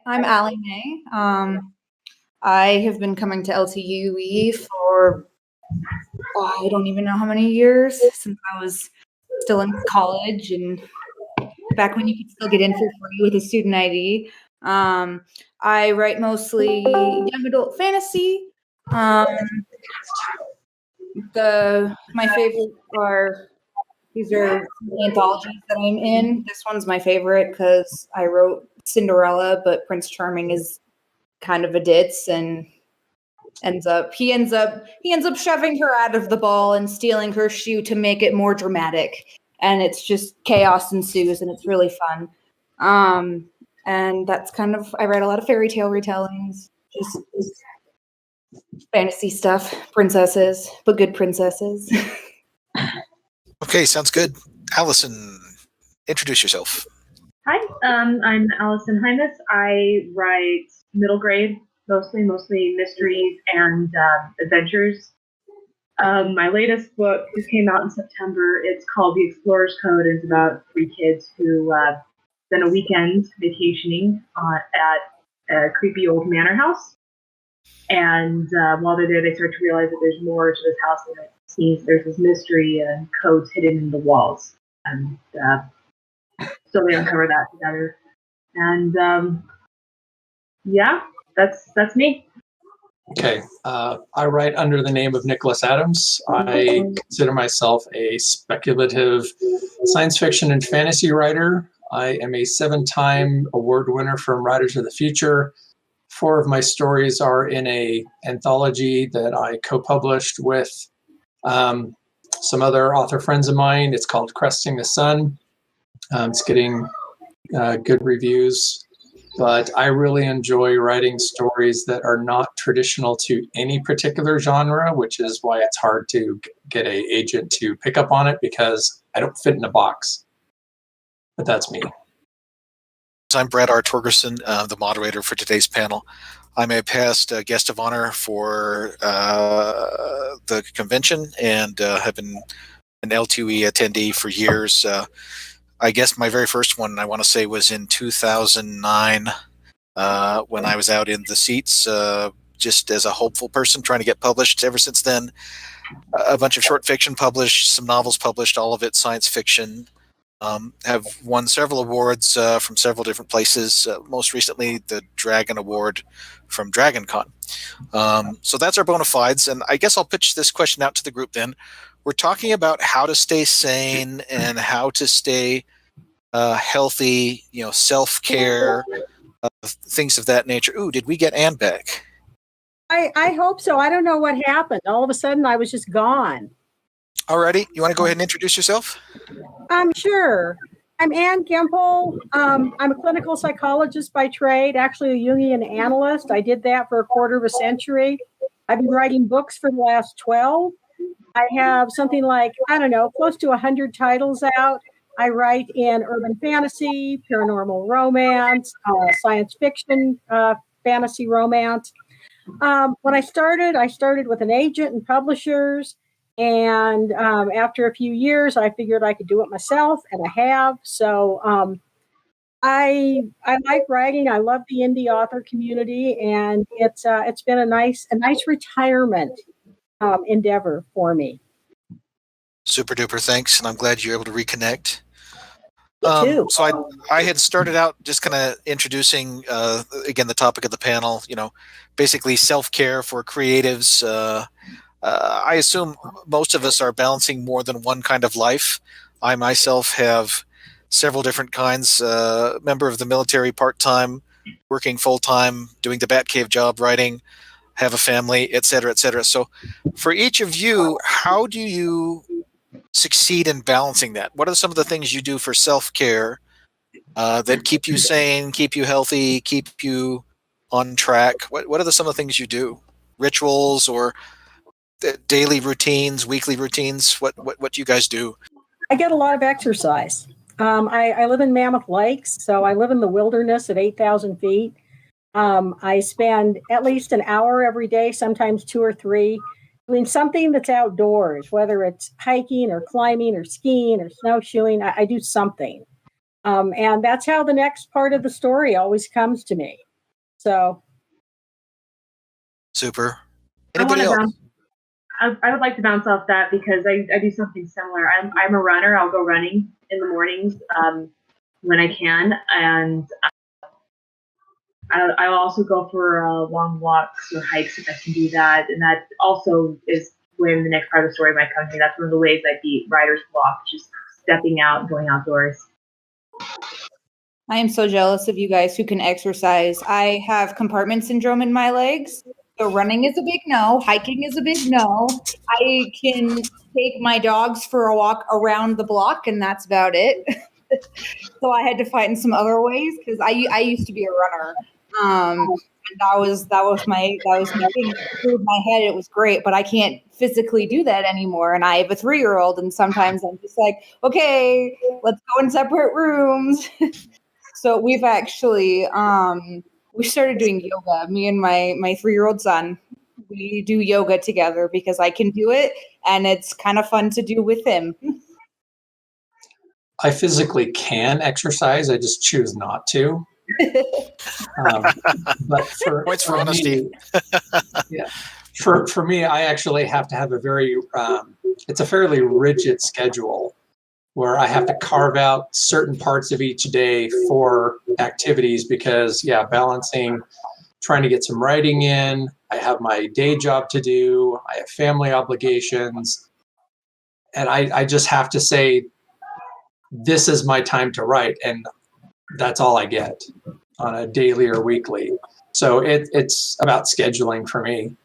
I'm Allie May. I have been coming to LTUE for I don't even know how many years, since I was still in college and back when you could still get in for free with a student ID. I write mostly young adult fantasy. My favorite are these are anthologies that I'm in. This one's my favorite because I wrote Cinderella, but Prince Charming is kind of a ditz and ends up shoving her out of the ball and stealing her shoe to make it more dramatic. And it's just chaos ensues and it's really fun. And that's kind of, I write a lot of fairy tale retellings, just fantasy stuff, princesses, but good princesses. Okay, sounds good. Allison, introduce yourself. Hi, I'm Allison Hymas. I write middle grade, mostly mysteries and adventures. My latest book just came out in September. It's called The Explorer's Code. It's about 3 kids who spent a weekend vacationing at a creepy old manor house. And while they're there, they start to realize that there's more to this house than it seems. There's this mystery and codes hidden in the walls. And so they uncover that together. And yeah, that's me. Okay. I write under the name of Nicholas Adams. I consider myself a speculative science fiction and fantasy writer. I am a 7-time award winner from Writers of the Future. 4 of my stories are in a anthology that I co-published with some other author friends of mine. It's called Cresting the Sun. It's getting good reviews. But I really enjoy writing stories that are not traditional to any particular genre, which is why it's hard to get an agent to pick up on it because I don't fit in a box. But that's me. I'm Brad R Torgerson, the moderator for today's panel. I'm a past guest of honor for the convention and have been an L2E attendee for years. I guess my very first one, I want to say, was in 2009 when I was out in the seats just as a hopeful person trying to get published. Ever since then, a bunch of short fiction published, some novels published, all of it science fiction. Have won several awards from several different places, most recently the Dragon Award from DragonCon. So that's our bona fides, and I guess I'll pitch this question out to the group then. We're talking about how to stay sane and how to stay healthy, self-care, things of that nature. Ooh, did we get Anne back? I hope so. I don't know what happened. All of a sudden, I was just gone. Alrighty, you want to go ahead and introduce yourself? Sure. I'm Anne Gimple. I'm a clinical psychologist by trade, actually a Jungian analyst. I did that for a quarter of a century. I've been writing books for the last 12. I have something like, close to 100 titles out. I write in urban fantasy, paranormal romance, science fiction, fantasy romance. When I started with an agent and publishers. And after a few years, I figured I could do it myself, and I have. So I like writing. I love the indie author community, and it's been a nice retirement endeavor for me. Super duper, thanks, and I'm glad you're able to reconnect. Too. So I had started out just kind of introducing again the topic of the panel. Basically self-care for creatives. I assume most of us are balancing more than one kind of life. I myself have several different kinds. Member of the military part-time, working full-time, doing the Batcave job, writing, have a family, et cetera, et cetera. So for each of you, how do you succeed in balancing that? What are some of the things you do for self-care that keep you sane, keep you healthy, keep you on track? What are some of the things you do? Rituals or daily routines, weekly routines? What do you guys do? I get a lot of exercise. I live in Mammoth Lakes, so I live in the wilderness at 8,000 feet. I spend at least an hour every day, sometimes 2 or 3, doing something that's outdoors, whether it's hiking or climbing or skiing or snowshoeing. I do something. And that's how the next part of the story always comes to me. So Super. I want Anybody to else? bounce. I would like to bounce off that because I do something similar. I'm a runner. I'll go running in the mornings when I can, and I'll also go for long walks or hikes if I can do that. And that also is when the next part of the story might come to. That's one of the ways I beat writer's block, just stepping out and going outdoors. I am so jealous of you guys who can exercise. I have compartment syndrome in my legs. So running is a big no. Hiking is a big no. I can take my dogs for a walk around the block, and that's about it. So I had to find some other ways because I used to be a runner. And that was my thing. It cleared my head. It was great, but I can't physically do that anymore. And I have a 3-year-old, and sometimes I'm just like, okay, let's go in separate rooms. So we've actually we started doing yoga. Me and my 3-year-old son, we do yoga together because I can do it, and it's kind of fun to do with him. I physically can exercise. I just choose not to. But Points for honesty. Me, yeah, for me, I actually have to have a very it's a fairly rigid schedule where I have to carve out certain parts of each day for activities because balancing, trying to get some writing in. I have my day job to do. I have family obligations, and I just have to say, this is my time to write, and that's all I get on a daily or weekly. So it's about scheduling for me.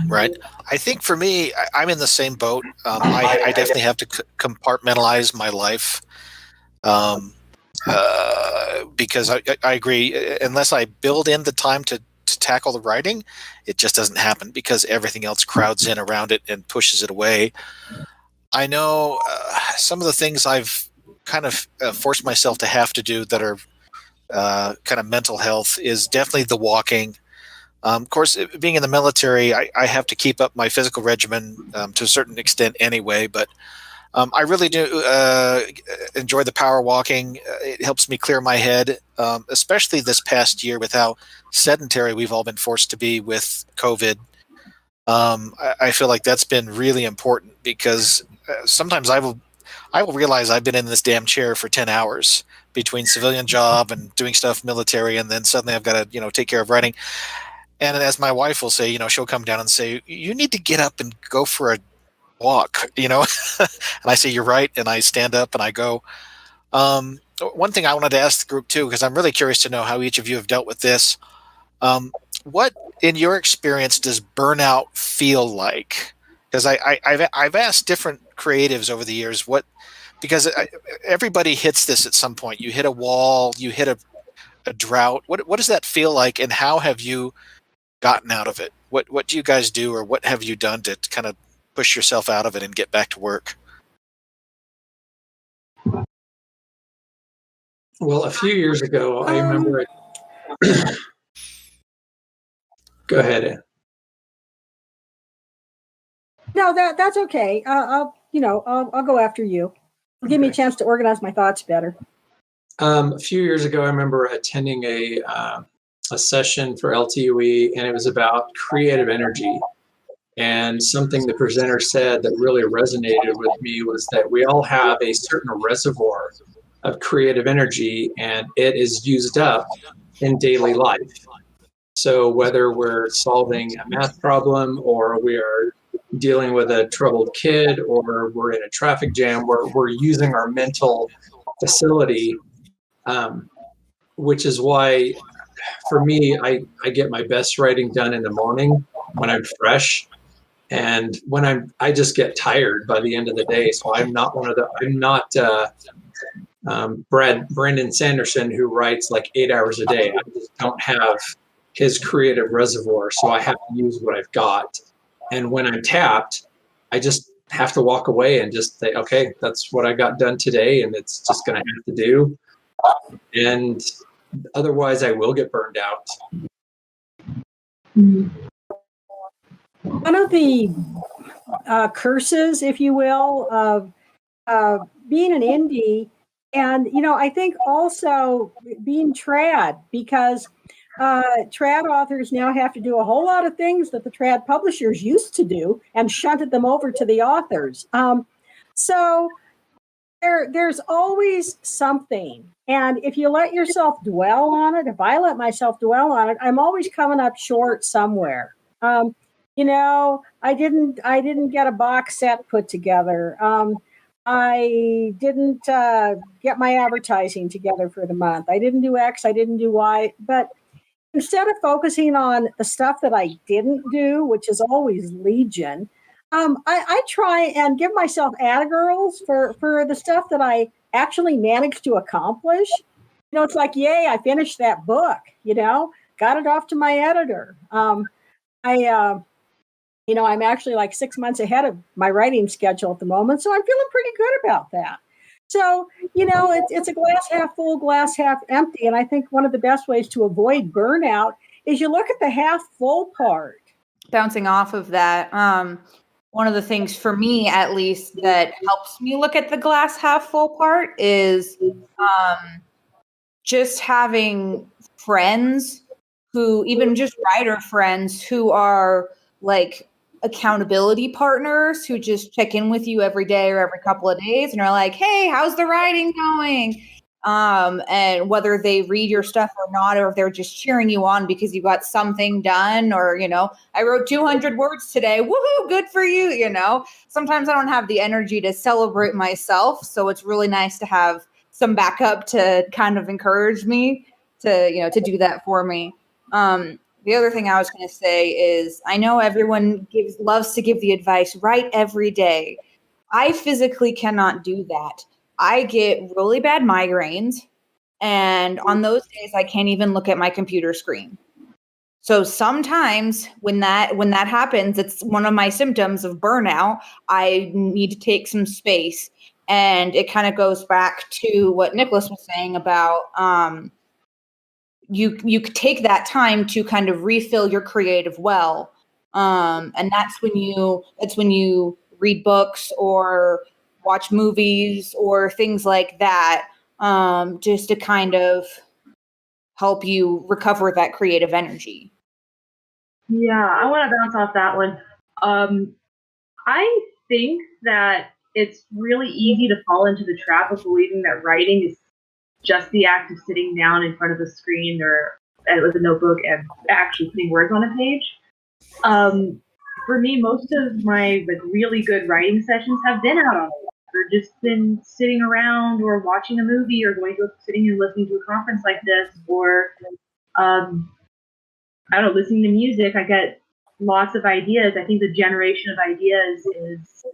Right. I think for me, I'm in the same boat. I definitely have to compartmentalize my life because I agree. Unless I build in the time to tackle the writing, it just doesn't happen because everything else crowds in around it and pushes it away. I know some of the things I've kind of forced myself to have to do that are kind of mental health is definitely the walking. Of course, being in the military, I have to keep up my physical regimen to a certain extent anyway, but I really do enjoy the power walking. It helps me clear my head, especially this past year with how sedentary we've all been forced to be with COVID. I feel like that's been really important because sometimes I will realize I've been in this damn chair for 10 hours between civilian job and doing stuff military, and then suddenly I've got to take care of writing. And as my wife will say, she'll come down and say, you need to get up and go for a walk, and I say, you're right. And I stand up and I go. One thing I wanted to ask the group too, because I'm really curious to know how each of you have dealt with this. What, in your experience, does burnout feel like? Because I've asked different creatives over the years because everybody hits this at some point. You hit a wall, you hit a drought. What does that feel like, and how have you gotten out of it? What do you guys do, or what have you done to kind of push yourself out of it and get back to work? Well, a few years ago, I remember it. Go ahead, Ann. no, that's okay. I'll go after you. Give me a chance to organize my thoughts better. A few years ago, I remember attending a session for LTUE, and it was about creative energy. And something the presenter said that really resonated with me was that we all have a certain reservoir of creative energy, and it is used up in daily life. So whether we're solving a math problem, or we are dealing with a troubled kid, or we're in a traffic jam, we're using our mental facility, which is why, for me, I get my best writing done in the morning when I'm fresh. And when I just get tired by the end of the day. So I'm not Brandon Sanderson, who writes like 8 hours a day. I just don't have his creative reservoir. So I have to use what I've got. And when I'm tapped, I just have to walk away and just say, okay, that's what I got done today. And it's just going to have to do. And otherwise I will get burned out. One of the curses, if you will, of being an indie And, I think also being trad, because trad authors now have to do a whole lot of things that the trad publishers used to do and shunted them over to the authors. So there's always something. And if you let yourself dwell on it, if I let myself dwell on it, I'm always coming up short somewhere. I didn't get a box set put together. I didn't get my advertising together for the month. I didn't do X, I didn't do Y. But instead of focusing on the stuff that I didn't do, which is always legion, I try and give myself girls for the stuff that I actually managed to accomplish. It's like, yay, I finished that book, got it off to my editor. I'm actually like 6 months ahead of my writing schedule at the moment. So I'm feeling pretty good about that. So, it's a glass half full, glass half empty. And I think one of the best ways to avoid burnout is you look at the half full part. Bouncing off of that, one of the things for me, at least, that helps me look at the glass half full part is just having friends who, even just writer friends who are like accountability partners who just check in with you every day or every couple of days and are like, hey, how's the writing going? And whether they read your stuff or not, or if they're just cheering you on because you got something done, or, I wrote 200 words today. Woohoo, good for you. Sometimes I don't have the energy to celebrate myself. So it's really nice to have some backup to kind of encourage me to do that for me. The other thing I was going to say is I know everyone loves to give the advice, write every day. I physically cannot do that. I get really bad migraines, and on those days, I can't even look at my computer screen. So sometimes when that happens, it's one of my symptoms of burnout. I need to take some space, and it kind of goes back to what Nicholas was saying about you could take that time to kind of refill your creative well, and that's when you read books or watch movies or things like that, just to kind of help you recover that creative energy. Yeah, I want to bounce off that one. I think that it's really easy to fall into the trap of believing that writing is just the act of sitting down in front of a screen or with a notebook and actually putting words on a page. For me, most of my really good writing sessions have been out on a walk, or just been sitting around or watching a movie or sitting and listening to a conference like this, or I don't know, listening to music. I get lots of ideas. I think the generation of ideas is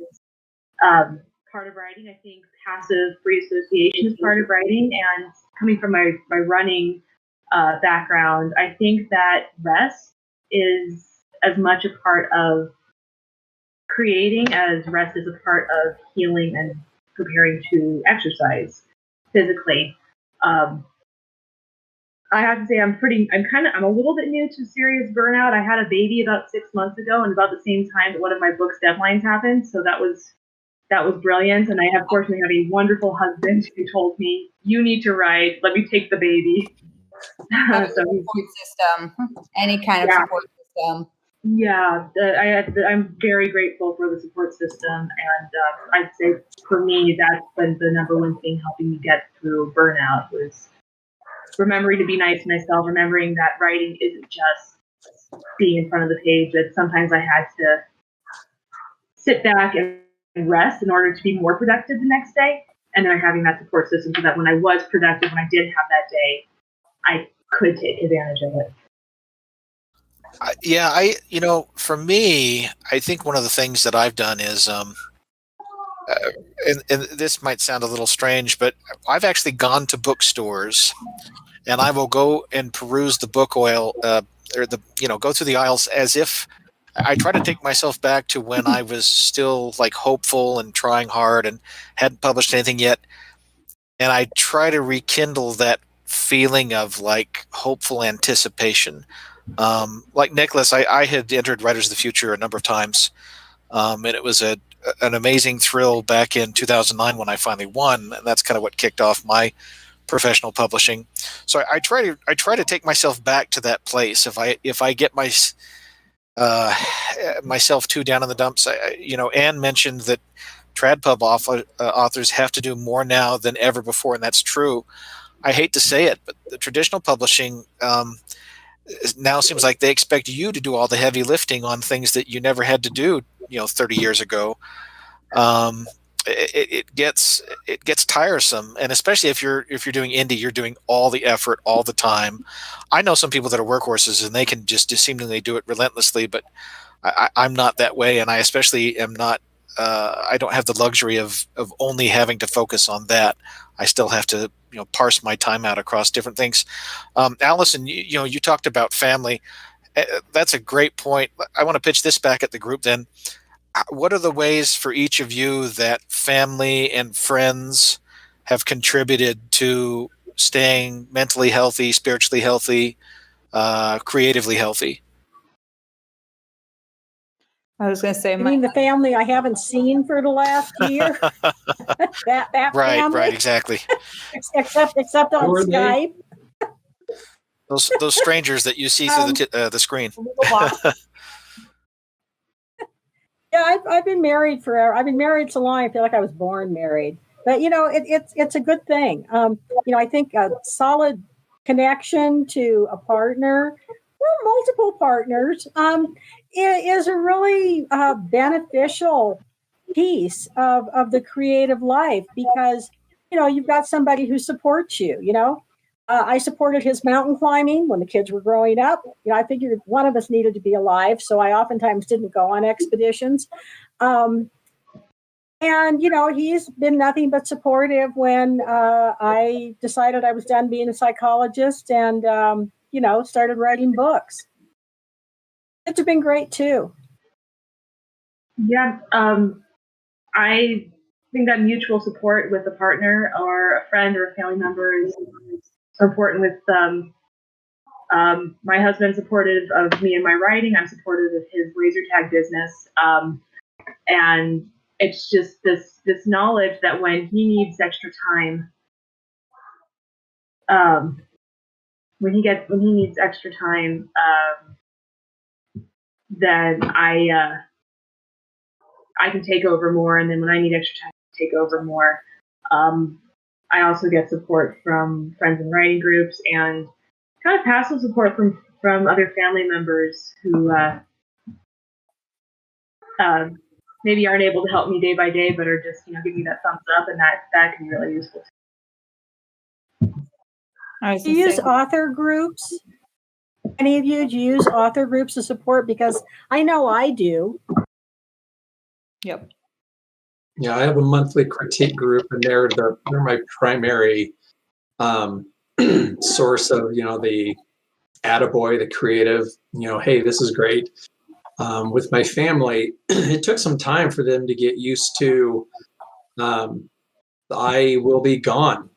part of writing. I think passive free association is part of writing, and coming from my running background, I think that rest is as much a part of creating as rest is a part of healing and preparing to exercise physically. I have to say I'm a little bit new to serious burnout. I had a baby about 6 months ago, and about the same time that one of my book's deadlines happened. So that was brilliant. And I fortunately have a wonderful husband who told me, you need to write, let me take the baby. So support system, any kind of support system. Yeah, I'm very grateful for the support system, and I'd say for me that's been the number one thing helping me get through burnout was remembering to be nice to myself, remembering that writing isn't just being in front of the page, that sometimes I had to sit back and rest in order to be more productive the next day, and then having that support system so that when I was productive, when I did have that day, I could take advantage of it. For me, I think one of the things that I've done is, and this might sound a little strange, but I've actually gone to bookstores, and I will go and peruse the book oil, or go through the aisles as if I try to take myself back to when I was still hopeful and trying hard and hadn't published anything yet, and I try to rekindle that feeling of hopeful anticipation. Like Nicholas, I had entered Writers of the Future a number of times, and it was a an amazing thrill back in 2009 when I finally won, and that's kind of what kicked off my professional publishing. So I try to take myself back to that place. If I get myself too down in the dumps, Anne mentioned that TradPub authors have to do more now than ever before, and that's true. I hate to say it, but the traditional publishing now seems like they expect you to do all the heavy lifting on things that you never had to do, 30 years ago. It gets tiresome, and especially if you're doing indie, you're doing all the effort all the time. I know some people that are workhorses, and they can just seemingly do it relentlessly, but I'm not that way, and I especially am not. I don't have the luxury of only having to focus on that. I still have to parse my time out across different things. Allison, you talked about family. That's a great point. I want to pitch this back at the group then. What are the ways for each of you that family and friends have contributed to staying mentally healthy, spiritually healthy, creatively healthy? I was going to say, I mean, the family I haven't seen for the last year. that right, family. right, exactly. except on Skype. Those strangers that you see through the screen. Yeah, I've been married forever. I've been married so long, I feel like I was born married. But it's a good thing. I think a solid connection to a partner or multiple partners is a really beneficial piece of the creative life, because you've got somebody who supports you. I supported his mountain climbing when the kids were growing up. I figured one of us needed to be alive, so I oftentimes didn't go on expeditions. And he's been nothing but supportive when I decided I was done being a psychologist and started writing books. It's been great too. Yeah, I think that mutual support with a partner or a friend or a family member is so important. With my husband's supportive of me and my writing. I'm supportive of his laser tag business, and it's just this knowledge that when he needs extra time, when he needs extra time, then I can take over more, and then when I need extra time, I take over more. I also get support from friends in writing groups and kind of passive support from other family members who maybe aren't able to help me day by day, but are just giving me that thumbs up, and that can be really useful too. Do you use author groups? Any of you, do you use author groups to support? Because I know I do. Yep. Yeah, I have a monthly critique group, and they're my primary source of the attaboy, the creative. Hey, this is great. With my family, it took some time for them to get used to. I will be gone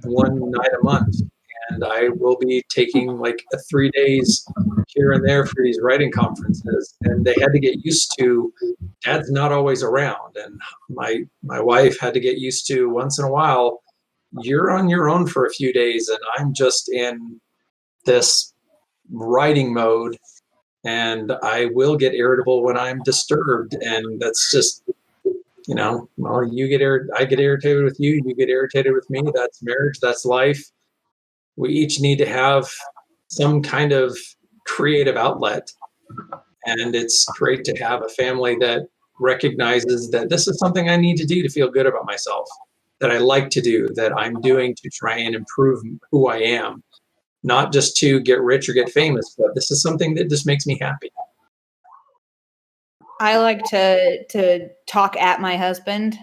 one night a month, and I will be taking like 3 days here and there for these writing conferences, and they had to get used to Dad's not always around, and my wife had to get used to once in a while you're on your own for a few days, and I'm just in this writing mode, and I will get irritable when I'm disturbed, and that's just well, I get irritated with you, you get irritated with me. That's marriage, that's life. We each need to have some kind of creative outlet. And it's great to have a family that recognizes that this is something I need to do to feel good about myself, that I like to do, that I'm doing to try and improve who I am, not just to get rich or get famous, but this is something that just makes me happy. I like to talk at my husband.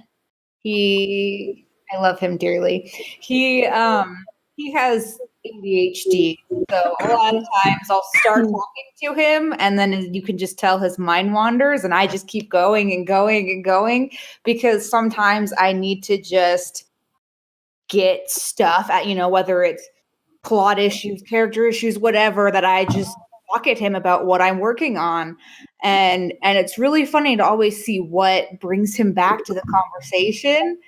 I love him dearly. He has ADHD, so a lot of times I'll start talking to him, and then you can just tell his mind wanders, and I just keep going and going and going, because sometimes I need to just get stuff at, whether it's plot issues, character issues, whatever, that I just talk at him about what I'm working on. and it's really funny to always see what brings him back to the conversation.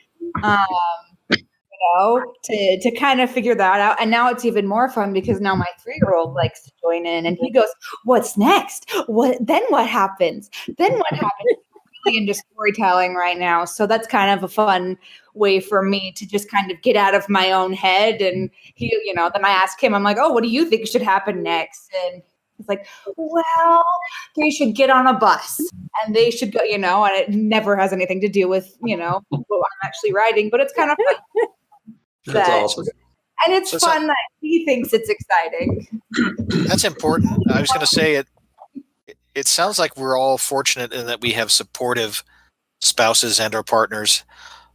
To kind of figure that out. And now it's even more fun because now my 3-year-old likes to join in and he goes, "What's next? What happens? Then what happens?" He's really into storytelling right now. So that's kind of a fun way for me to just kind of get out of my own head. And he, then I ask him, I'm like, "Oh, what do you think should happen next?" And he's like, "Well, they should get on a bus and they should go, and it never has anything to do with, what I'm actually writing, but it's kind of fun. That's awesome. And it's fun that he thinks it's exciting. That's important. I was going to say it sounds like we're all fortunate in that we have supportive spouses and our partners.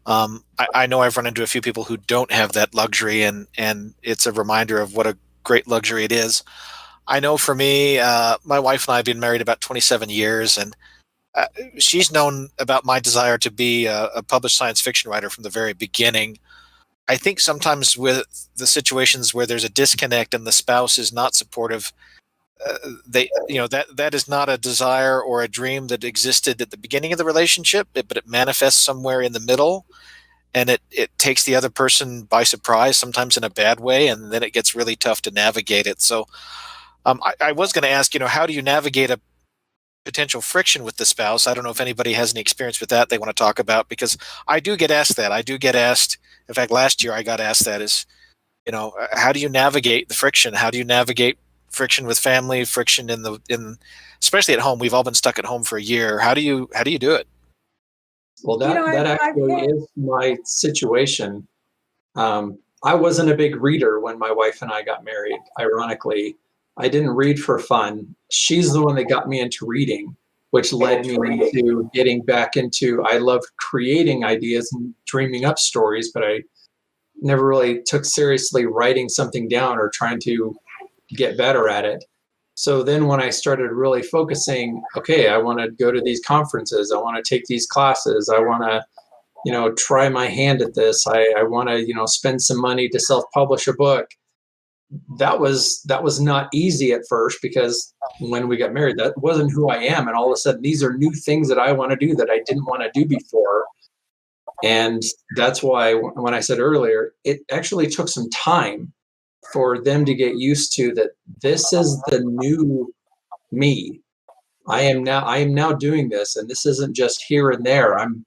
I know I've run into a few people who don't have that luxury, and it's a reminder of what a great luxury it is. I know for me, my wife and I have been married about 27 years, and she's known about my desire to be a published science fiction writer from the very beginning. I think sometimes with the situations where there's a disconnect and the spouse is not supportive, that is not a desire or a dream that existed at the beginning of the relationship, but it manifests somewhere in the middle, and it takes the other person by surprise, sometimes in a bad way, and then it gets really tough to navigate it. So I was going to ask, how do you navigate a potential friction with the spouse? I don't know if anybody has any experience with that they want to talk about, because I do get asked that. I do get asked. In fact, last year I got asked that is, how do you navigate the friction? How do you navigate friction with family, friction especially at home? We've all been stuck at home for a year. How do you do it? Well, that actually is my situation. I wasn't a big reader when my wife and I got married. Ironically, I didn't read for fun. She's the one that got me into reading, which led me into getting back into, I loved creating ideas and dreaming up stories, but I never really took seriously writing something down or trying to get better at it. So then when I started really focusing, okay, I want to go to these conferences, I want to take these classes, I want to, try my hand at this, I want to, spend some money to self-publish a book. That was not easy at first, because when we got married, that wasn't who I am. And all of a sudden, these are new things that I want to do that I didn't want to do before. And that's why when I said earlier, it actually took some time for them to get used to that. This is the new me. I am now doing this, and this isn't just here and there. I'm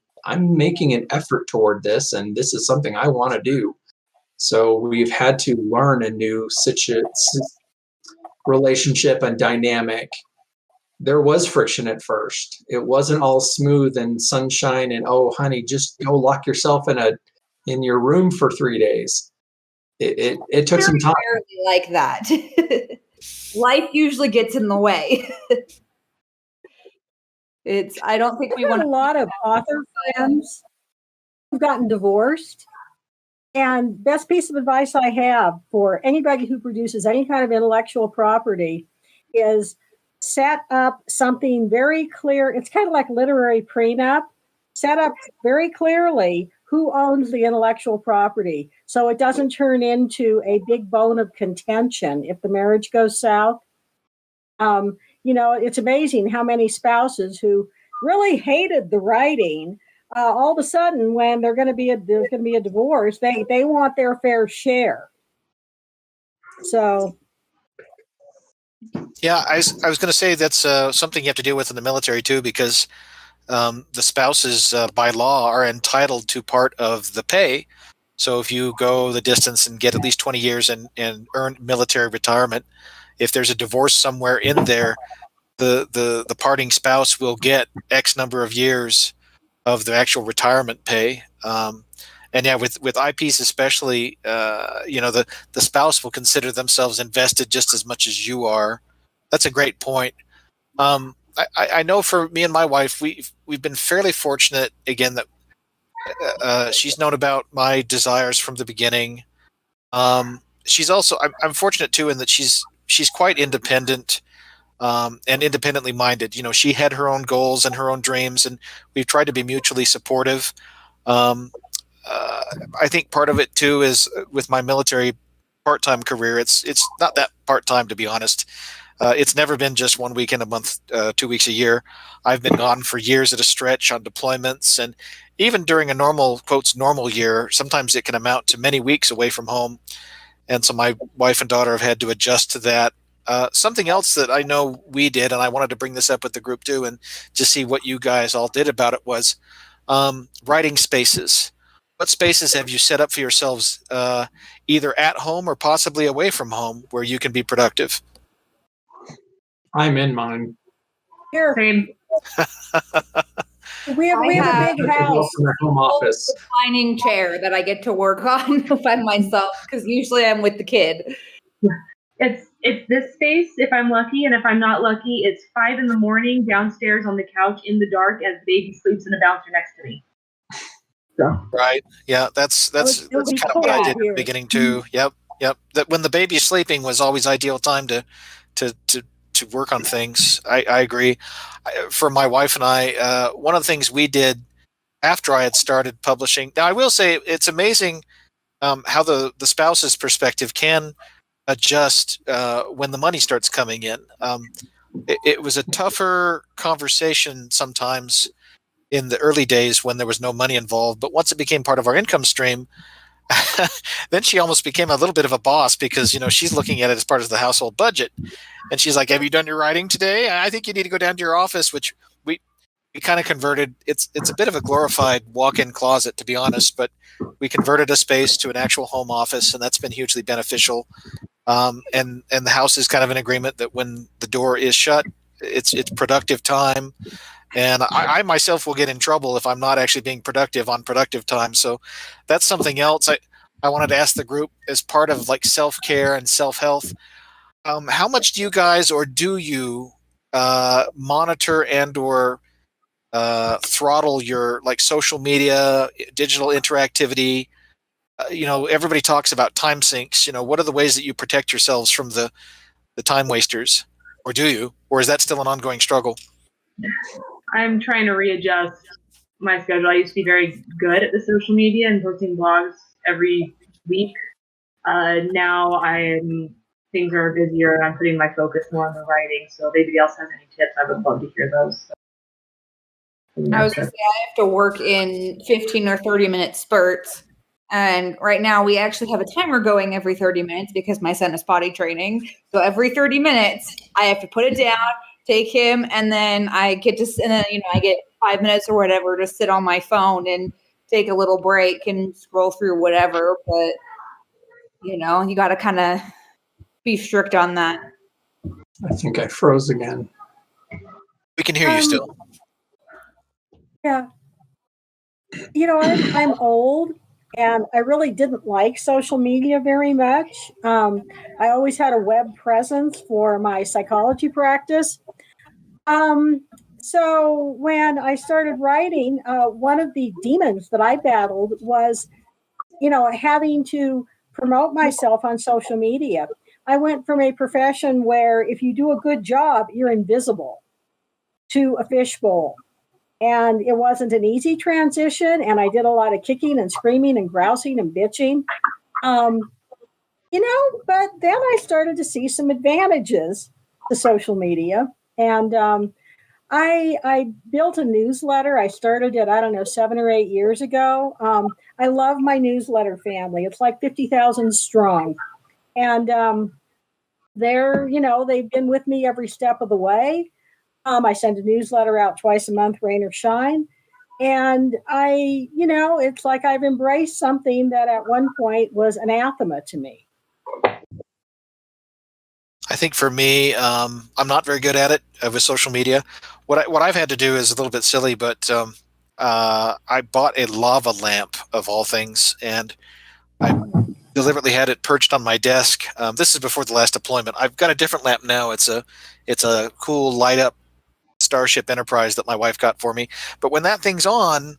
making an effort toward this, and this is something I want to do. So we've had to learn a new relationship and dynamic. There was friction at first. It wasn't all smooth and sunshine and, "Oh, honey, just go lock yourself in your room for 3 days." It took some time. Like that. Life usually gets in the way. I don't think we want a lot of author friends who've gotten divorced. And best piece of advice I have for anybody who produces any kind of intellectual property is set up something very clear. It's kind of like literary prenup. Set up very clearly who owns the intellectual property, so it doesn't turn into a big bone of contention if the marriage goes south. It's amazing how many spouses who really hated the writing, all of a sudden, when there's going to be a divorce, they want their fair share. So, yeah, I was going to say that's something you have to deal with in the military too, because the spouses by law are entitled to part of the pay. So if you go the distance and get at least 20 years and earn military retirement, if there's a divorce somewhere in there, the parting spouse will get X number of years of the actual retirement pay. And yeah, with IPs especially, the spouse will consider themselves invested just as much as you are. That's a great point. I know for me and my wife, we've been fairly fortunate, again, that she's known about my desires from the beginning. She's also, I'm fortunate too, in that she's quite independent and independently minded. She had her own goals and her own dreams, and we've tried to be mutually supportive. I think part of it too is with my military part-time career. It's not that part-time, to be honest. It's never been just 1 weekend a month, 2 weeks a year. I've been gone for years at a stretch on deployments, and even during a normal, quotes, normal year, sometimes it can amount to many weeks away from home. And so my wife and daughter have had to adjust to that. Something else that I know we did, and I wanted to bring this up with the group too, and just see what you guys all did about it, was writing spaces. What spaces have you set up for yourselves, either at home or possibly away from home, where you can be productive? I'm in mine. Here, Same. we have a big house. From my home office. Reclining chair that I get to work on by myself, because usually I'm with the kid. It's this space if I'm lucky, and if I'm not lucky, it's 5 a.m. downstairs on the couch in the dark as the baby sleeps in a bouncer next to me. So. Right. Yeah, that's It'll kind be of cold what I out did at the here. beginning too. Yep. That when the baby's sleeping was always ideal time to work on things. I agree. For my wife and I, one of the things we did after I had started publishing. Now, I will say it's amazing how the spouse's perspective can adjust when the money starts coming in. It was a tougher conversation sometimes in the early days when there was no money involved, but once it became part of our income stream, then she almost became a little bit of a boss, because she's looking at it as part of the household budget, and she's like, "Have you done your writing today? I think you need to go down to your office," which we kind of converted. It's a bit of a glorified walk-in closet, to be honest, but we converted a space to an actual home office, and that's been hugely beneficial. And the house is kind of in agreement that when the door is shut, it's productive time. And I myself will get in trouble if I'm not actually being productive on productive time. So that's something else I wanted to ask the group as part of like self-care and self-health. How much do you guys, or do you monitor and or throttle your like social media, digital interactivity? Everybody talks about time sinks. What are the ways that you protect yourselves from the time wasters? Or do you? Or is that still an ongoing struggle? I'm trying to readjust my schedule. I used to be very good at the social media and posting blogs every week. Now things are busier, and I'm putting my focus more on the writing. So if anybody else has any tips, I would love to hear those. So, I was going to say, I have to work in 15 or 30-minute spurts. And right now we actually have a timer going every 30 minutes because my son is potty training. So every 30 minutes, I have to put it down, take him, and then I get I get 5 minutes or whatever to sit on my phone and take a little break and scroll through whatever. But, you got to kind of be strict on that. I think I froze again. We can hear you still. Yeah. I'm old, and I really didn't like social media very much. I always had a web presence for my psychology practice. So when I started writing, one of the demons that I battled was, having to promote myself on social media. I went from a profession where if you do a good job, you're invisible, to a fishbowl. And it wasn't an easy transition. And I did a lot of kicking and screaming and grousing and bitching. But then I started to see some advantages to social media. And I built a newsletter. I started it, 7 or 8 years ago. I love my newsletter family. It's like 50,000 strong. And they've been with me every step of the way. I send a newsletter out twice a month, rain or shine. And it's like I've embraced something that at one point was anathema to me. I think for me, I'm not very good at it with social media. What I've had to do is a little bit silly, but I bought a lava lamp of all things, and I deliberately had it perched on my desk. This is before the last deployment. I've got a different lamp now. It's a cool light up Starship Enterprise that my wife got for me. But when that thing's on,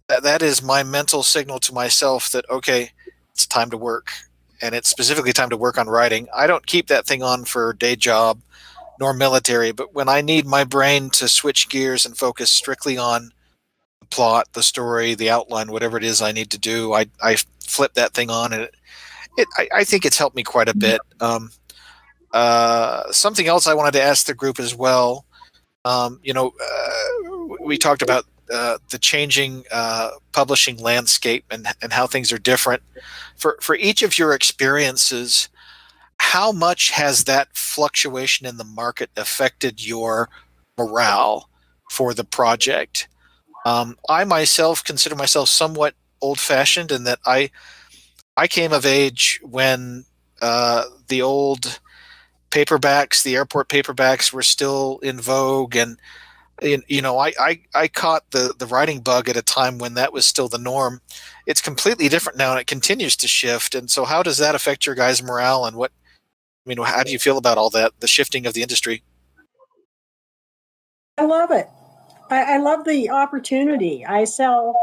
that is my mental signal to myself that, okay, it's time to work. And it's specifically time to work on writing. I don't keep that thing on for day job nor military, but when I need my brain to switch gears and focus strictly on the plot, the story, the outline, whatever it is I need to do, I flip that thing on, and I think it's helped me quite a bit. something else I wanted to ask the group as well. We talked about the changing publishing landscape and how things are different. For each of your experiences, how much has that fluctuation in the market affected your morale for the project? I myself consider myself somewhat old-fashioned in that I came of age when the old paperbacks, the airport paperbacks, were still in vogue, and I caught the writing bug at a time when that was still the norm. It's completely different now, and it continues to shift. And so, how does that affect your guys' morale? And how do you feel about all that, the shifting of the industry? I love it. I love the opportunity. I sell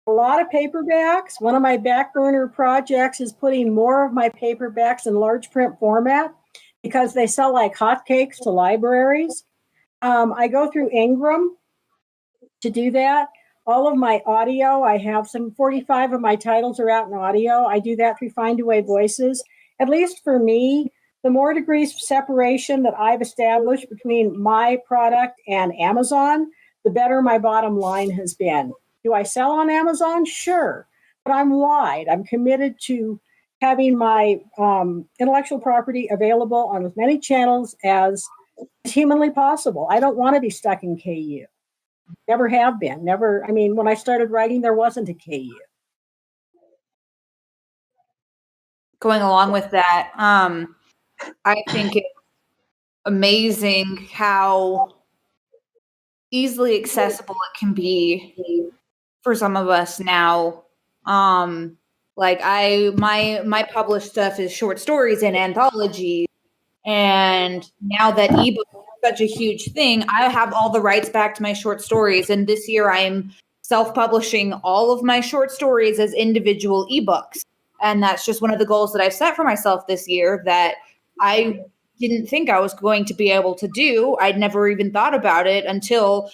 a lot of paperbacks. One of my back burner projects is putting more of my paperbacks in large print format because they sell like hotcakes to libraries. I go through Ingram to do that. All of my audio, I have some 45 of my titles are out in audio. I do that through Findaway Voices. At least for me, the more degrees of separation that I've established between my product and Amazon, the better my bottom line has been. Do I sell on Amazon? Sure. But I'm wide. I'm committed to having my intellectual property available on as many channels as humanly possible. I don't want to be stuck in KU. Never have been. Never. I mean, when I started writing, there wasn't a KU. Going along with that, I think it's amazing how easily accessible it can be for some of us now. My published stuff is short stories and anthologies. And now that ebook is such a huge thing, I have all the rights back to my short stories. And this year I'm self-publishing all of my short stories as individual ebooks. And that's just one of the goals that I've set for myself this year that I didn't think I was going to be able to do. I'd never even thought about it until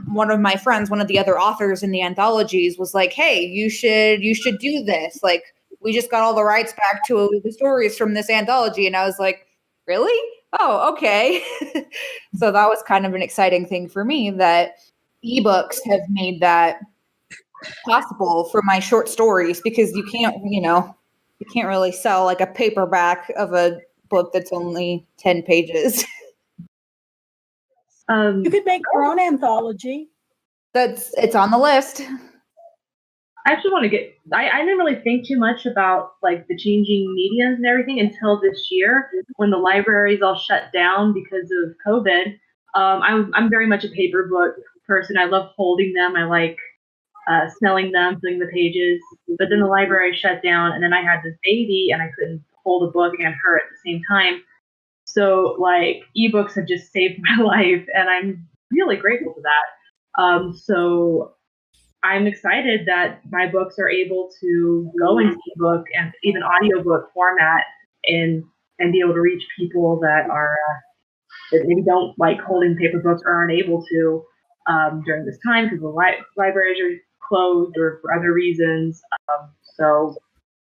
one of my friends, one of the other authors in the anthologies, was like, "Hey, you should do this. Like, we just got all the rights back to the stories from this anthology." And I was like, "Really? Oh, okay." So that was kind of an exciting thing for me that ebooks have made that possible for my short stories, because you can't really sell like a paperback of a book that's only 10 pages. You could make your own anthology. It's on the list. I actually want to I didn't really think too much about like the changing mediums and everything until this year when the libraries all shut down because of COVID. I'm very much a paper book person. I love holding them. I like smelling them, filling the pages. But then the library shut down, and then I had this baby, and I couldn't hold a book and her at the same time. So like ebooks have just saved my life, and I'm really grateful for that. So I'm excited that my books are able to go into ebook and even audiobook format and be able to reach people that are that maybe don't like holding paper books or aren't able to during this time because the libraries are closed or for other reasons. So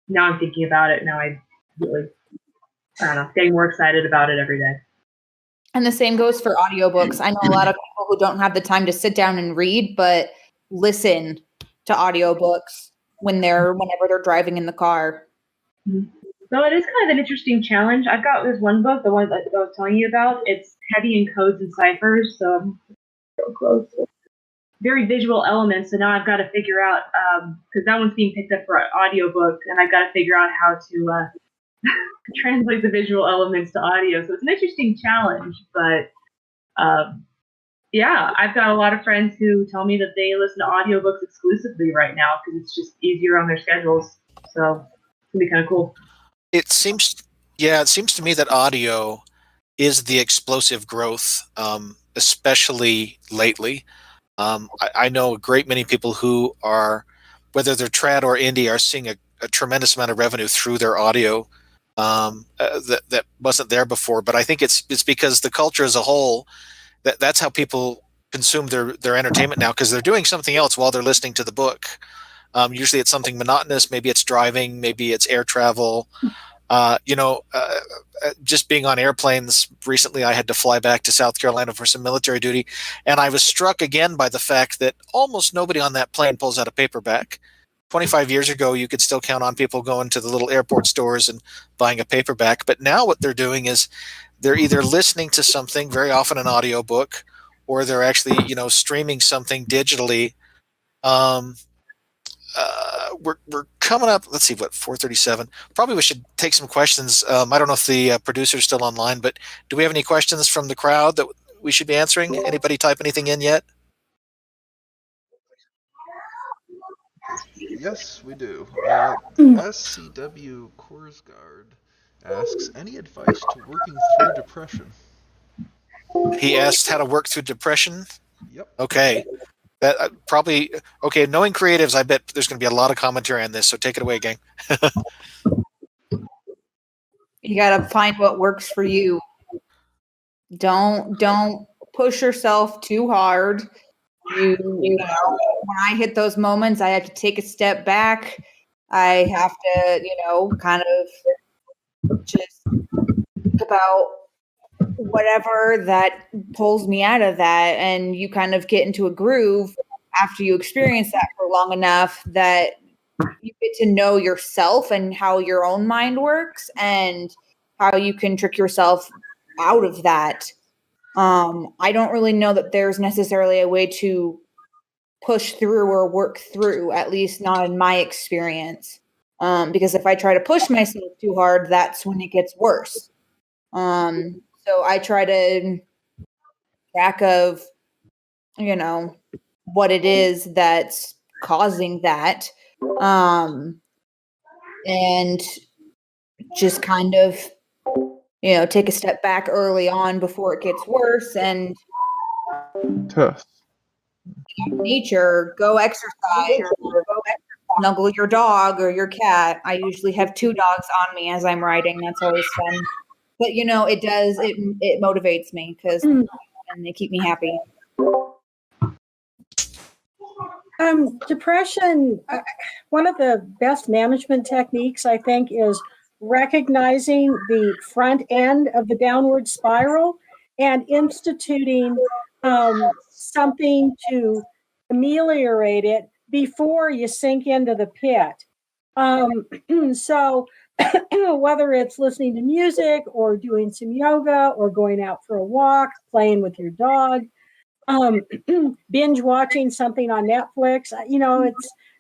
now I'm thinking about it. Now I don't know, getting more excited about it every day. And the same goes for audiobooks. I know a lot of people who don't have the time to sit down and read, but listen to audiobooks whenever they're driving in the car. So it is kind of an interesting challenge. I've got this one book, the one that I was telling you about. It's heavy in codes and ciphers, so I'm so close. Very visual elements, so now I've got to figure out, because that one's being picked up for audiobook, and I've got to figure out how to translate the visual elements to audio. So it's an interesting challenge, but yeah, I've got a lot of friends who tell me that they listen to audiobooks exclusively right now because it's just easier on their schedules. So it's going to be kind of cool. It seems to me that audio is the explosive growth, especially lately. I know a great many people who are, whether they're trad or indie, are seeing a tremendous amount of revenue through their audio that wasn't there before. But I think it's because the culture as a whole, that's how people consume their entertainment now, because they're doing something else while they're listening to the book. Usually it's something monotonous. Maybe it's driving, maybe it's air travel. Just being on airplanes recently, I had to fly back to South Carolina for some military duty, and I was struck again by the fact that almost nobody on that plane pulls out a paperback. 25 years ago, you could still count on people going to the little airport stores and buying a paperback, but now what they're doing is they're either listening to something, very often an audiobook, or they're actually, streaming something digitally. We're coming up. Let's see, 4:37. Probably we should take some questions. I don't know if the producer's still online, but do we have any questions from the crowd that we should be answering? Anybody type anything in yet? Yes, we do. SCW Korsgaard asks, any advice to working through depression? He asked how to work through depression. Yep. Okay. That probably okay. Knowing creatives, I bet there's going to be a lot of commentary on this. So take it away, gang. You got to find what works for you. Don't push yourself too hard. You know, when I hit those moments, I have to take a step back. I have to, kind of just think about whatever that pulls me out of that, and you kind of get into a groove after you experience that for long enough that you get to know yourself and how your own mind works and how you can trick yourself out of that. I don't really know that there's necessarily a way to push through or work through, at least not in my experience. Because if I try to push myself too hard, that's when it gets worse. So I try to track of, what it is that's causing that. And just kind of, take a step back early on before it gets worse and nature, go exercise or go snuggle your dog or your cat. I usually have 2 dogs on me as I'm writing. That's always fun. But it motivates me because and they keep me happy. Depression, one of the best management techniques, I think, is recognizing the front end of the downward spiral and instituting something to ameliorate it before you sink into the pit. So whether it's listening to music or doing some yoga or going out for a walk, playing with your dog, binge watching something on Netflix,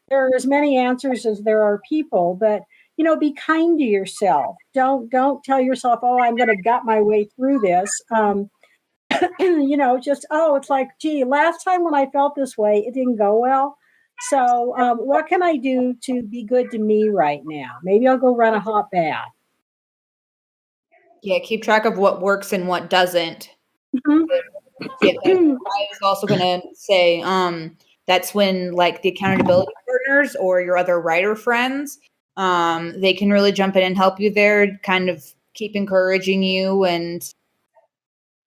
there are as many answers as there are people, but be kind to yourself. Don't tell yourself, oh, I'm going to gut my way through this. It's like, gee, last time when I felt this way, it didn't go well. So what can I do to be good to me right now? Maybe I'll go run a hot bath. Yeah, keep track of what works and what doesn't. Mm-hmm. Yeah, I was also going to say that's when like the accountability partners or your other writer friends, they can really jump in and help you there, kind of keep encouraging you. And,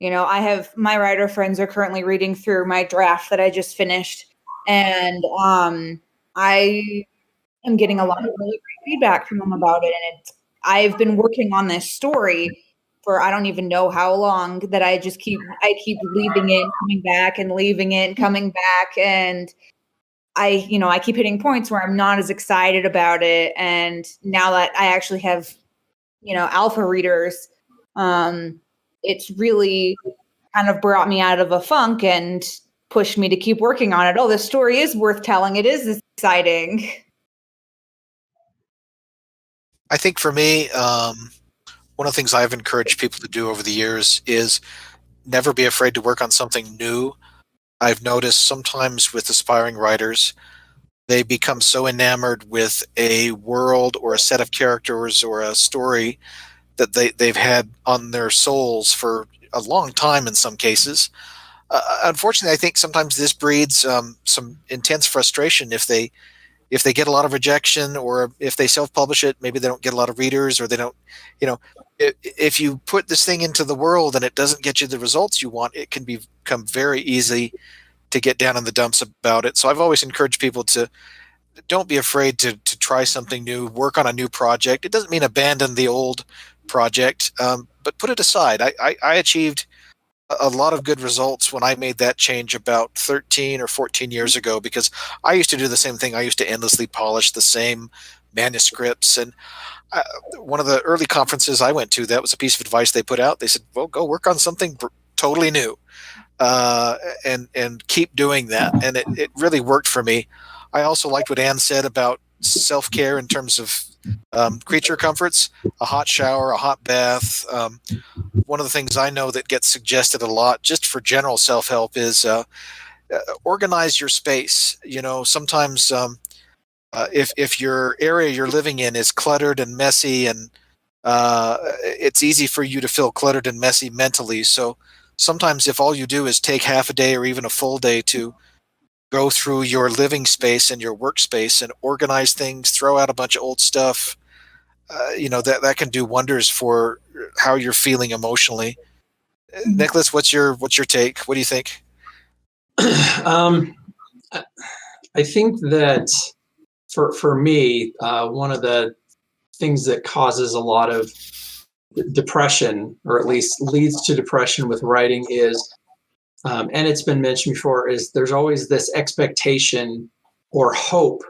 I have my writer friends are currently reading through my draft that I just finished. And I am getting a lot of really great feedback from them about it. And I've been working on this story for I don't even know how long that I keep leaving it, coming back and leaving it and coming back. And I keep hitting points where I'm not as excited about it. And now that I actually have, alpha readers, it's really kind of brought me out of a funk and pushed me to keep working on it. Oh, this story is worth telling. It is exciting. I think for me, one of the things I've encouraged people to do over the years is never be afraid to work on something new. I've noticed sometimes with aspiring writers, they become so enamored with a world or a set of characters or a story that they've had on their souls for a long time in some cases. Unfortunately, I think sometimes this breeds some intense frustration if they get a lot of rejection, or if they self-publish it, maybe they don't get a lot of readers, or they don't, if you put this thing into the world and it doesn't get you the results you want, it can become very easy to get down in the dumps about it. So I've always encouraged people to don't be afraid to try something new, work on a new project. It doesn't mean abandon the old project, but put it aside. I achieved a lot of good results when I made that change about 13 or 14 years ago, because I used to do the same thing. I used to endlessly polish the same manuscripts. And one of the early conferences I went to, that was a piece of advice they put out. They said, well, go work on something totally new, and keep doing that. And it really worked for me. I also liked what Anne said about self-care in terms of creature comforts, a hot shower, a hot bath. One of the things I know that gets suggested a lot just for general self-help is organize your space. Sometimes if your area you're living in is cluttered and messy, and it's easy for you to feel cluttered and messy mentally. So sometimes if all you do is take half a day or even a full day to go through your living space and your workspace and organize things, throw out a bunch of old stuff, that can do wonders for how you're feeling emotionally. Nicholas, what's your take? What do you think? I think that for me, one of the things that causes a lot of depression, or at least leads to depression with writing, is, and it's been mentioned before, is there's always this expectation or hope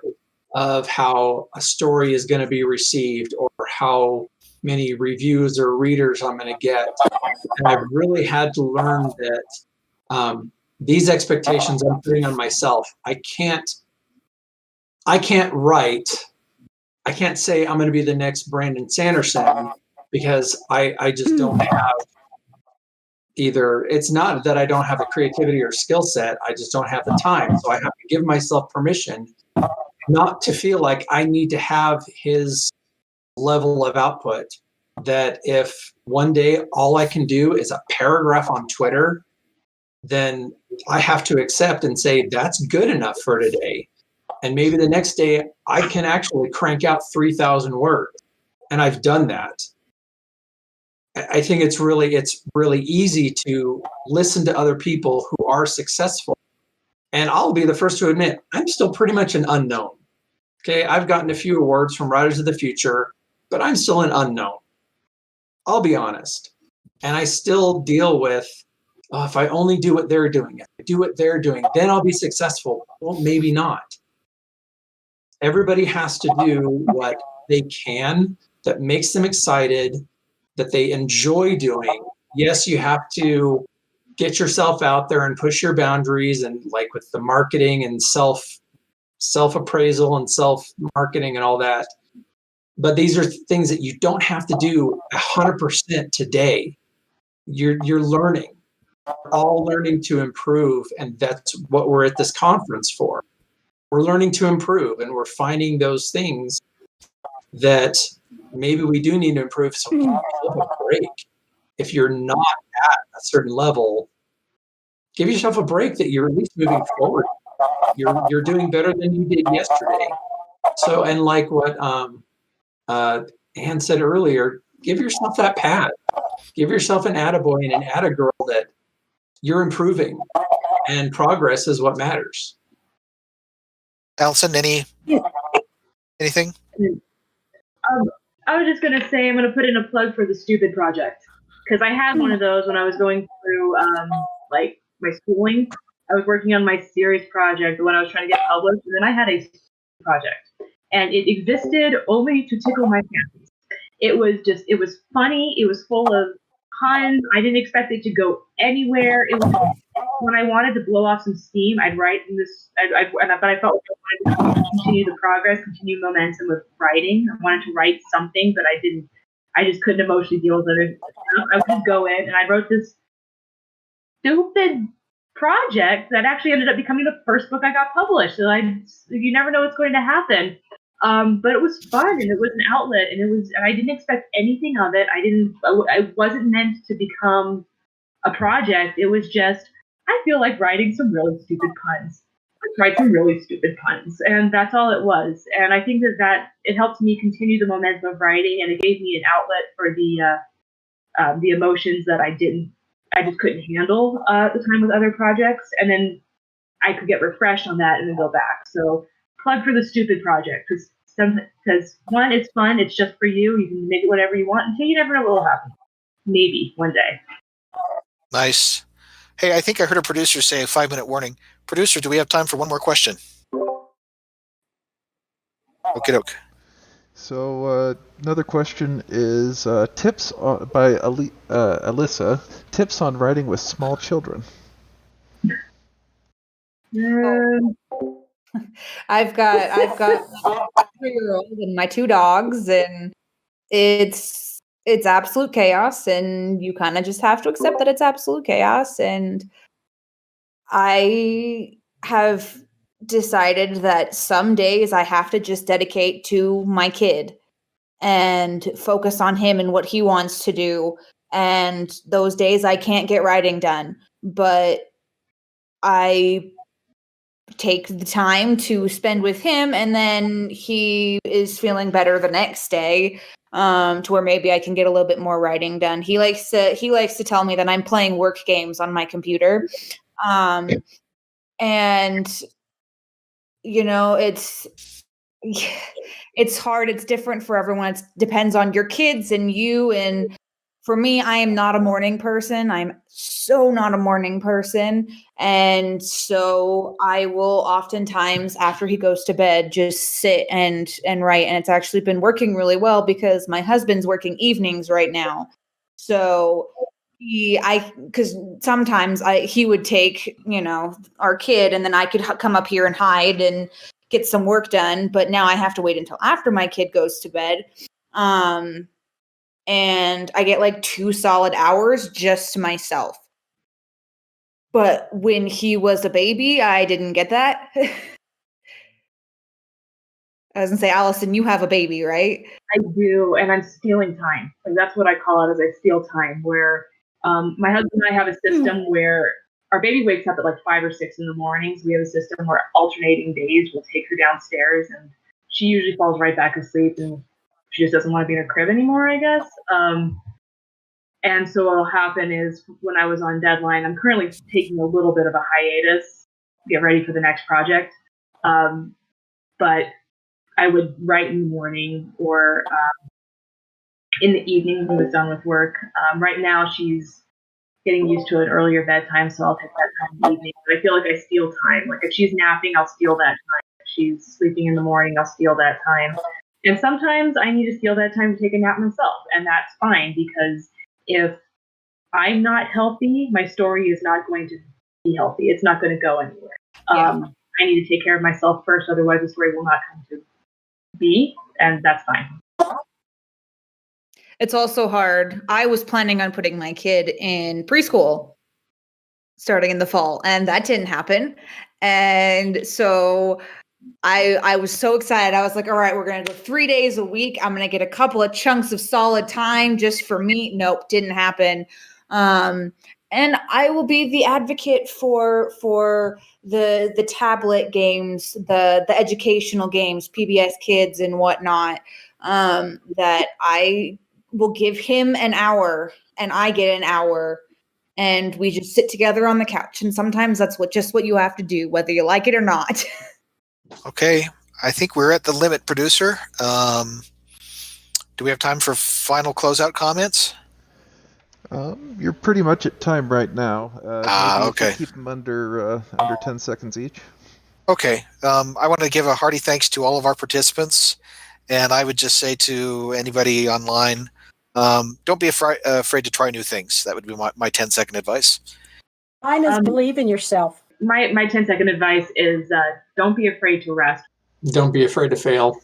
of how a story is going to be received, or how many reviews or readers I'm going to get. And I've really had to learn that these expectations I'm putting on myself, I can't write. I can't say I'm going to be the next Brandon Sanderson, because I just don't have either. It's not that I don't have the creativity or skill set. I just don't have the time. So I have to give myself permission not to feel like I need to have his level of output. That if one day all I can do is a paragraph on Twitter, then I have to accept and say that's good enough for today. And maybe the next day I can actually crank out 3,000 words. And I've done that. I think it's really easy to listen to other people who are successful. And I'll be the first to admit, I'm still pretty much an unknown. Okay, I've gotten a few awards from Writers of the Future, but I'm still an unknown. I'll be honest. And I still deal with, if I only do what they're doing, if I do what they're doing, then I'll be successful. Well, maybe not. Everybody has to do what they can that makes them excited, that they enjoy doing. Yes, you have to get yourself out there and push your boundaries, and like with the marketing and self-appraisal and self-marketing and all that. But these are things that you don't have to do 100% today. You're learning. We're all learning to improve, and that's what we're at this conference for. We're learning to improve, and we're finding those things that maybe we do need to improve. So give yourself a break. If you're not at a certain level, give yourself a break, that you're at least moving forward. You're doing better than you did yesterday. So, and like what Anne said earlier, give yourself that pat. Give yourself an attaboy and an attagirl that you're improving, and progress is what matters. Allison, anything? I was just going to say, I'm going to put in a plug for the Stupid Project, because I had one of those when I was going through like my schooling. I was working on my series project when I was trying to get published, and then I had a project, and it existed only to tickle my fancies. It was funny. It was full of puns. I didn't expect it to go anywhere. It was, when I wanted to blow off some steam, I'd write in this, but I felt like I wanted to continue the progress, continue momentum with writing. I wanted to write something, but I just couldn't emotionally deal with it. I would just go in, and I wrote this stupid project that actually ended up becoming the first book I got published. So you never know what's going to happen. But it was fun, and it was an outlet, and I didn't expect anything of it. I wasn't meant to become a project. It was just, I feel like writing some really stupid puns. Let's write some really stupid puns. And that's all it was. And I think that it helped me continue the momentum of writing, and it gave me an outlet for the emotions that I just couldn't handle at the time with other projects. And then I could get refreshed on that and then go back. So plug for the stupid project, because one, it's fun, it's just for you. You can make it whatever you want, until you never know what will happen. Maybe one day. Nice. Hey, I think I heard a producer say a 5-minute warning. Producer, do we have time for one more question? Okie doke. So another question is tips by Alyssa. Tips on writing with small children. I've got a 3-year-old and my 2 dogs, and it's absolute chaos, and you kind of just have to accept that it's absolute chaos. And I have decided that some days I have to just dedicate to my kid and focus on him and what he wants to do. And those days I can't get writing done, but I take the time to spend with him, and then he is feeling better the next day, to where maybe I can get a little bit more writing done. He likes to tell me that I'm playing work games on my computer. And you know, it's hard. It's different for everyone. It depends on your kids and you. And for me, I am not a morning person. I'm so not a morning person. And so I will oftentimes, after he goes to bed, just sit and write. And it's actually been working really well because my husband's working evenings right now. So because sometimes he would take, our kid, and then I could come up here and hide and get some work done. But now I have to wait until after my kid goes to bed. And I get like 2 solid hours just to myself. But when he was a baby, I didn't get that. I was gonna say, Allison, you have a baby, right? I do, and I'm stealing time. Like, that's what I call it, as I steal time, where my husband and I have a system where our baby wakes up at like 5 or 6 in the morning. So we have a system where alternating days we'll take her downstairs, and she usually falls right back asleep, and she just doesn't want to be in her crib anymore, I guess. And so what will happen is, when I was on deadline, I'm currently taking a little bit of a hiatus, get ready for the next project. But I would write in the morning or in the evening when I was done with work. Right now, she's getting used to an earlier bedtime, so I'll take that time in the evening. But I feel like I steal time. Like, if she's napping, I'll steal that time. If she's sleeping in the morning, I'll steal that time. And sometimes I need to steal that time to take a nap myself, and that's fine, because if I'm not healthy, my story is not going to be healthy. It's not going to go anywhere. Yeah. I need to take care of myself first, otherwise the story will not come to be, and that's fine. It's also hard. I was planning on putting my kid in preschool starting in the fall, and that didn't happen. And so I was so excited. I was like, all right, we're going to go 3 days a week. I'm going to get a couple of chunks of solid time just for me. Nope, didn't happen. And I will be the advocate for the tablet games, the educational games, PBS Kids and whatnot, that I will give him an hour and I get an hour, and we just sit together on the couch. And sometimes that's just what you have to do, whether you like it or not. Okay, I think we're at the limit, producer. Do we have time for final closeout comments? You're pretty much at time right now. Maybe Okay. Keep them under 10 seconds each. Okay. I want to give a hearty thanks to all of our participants, and I would just say to anybody online, don't be afraid to try new things. That would be my 10-second advice. Mine is believe in yourself. My 10-second advice is don't be afraid to rest. Don't be afraid to fail.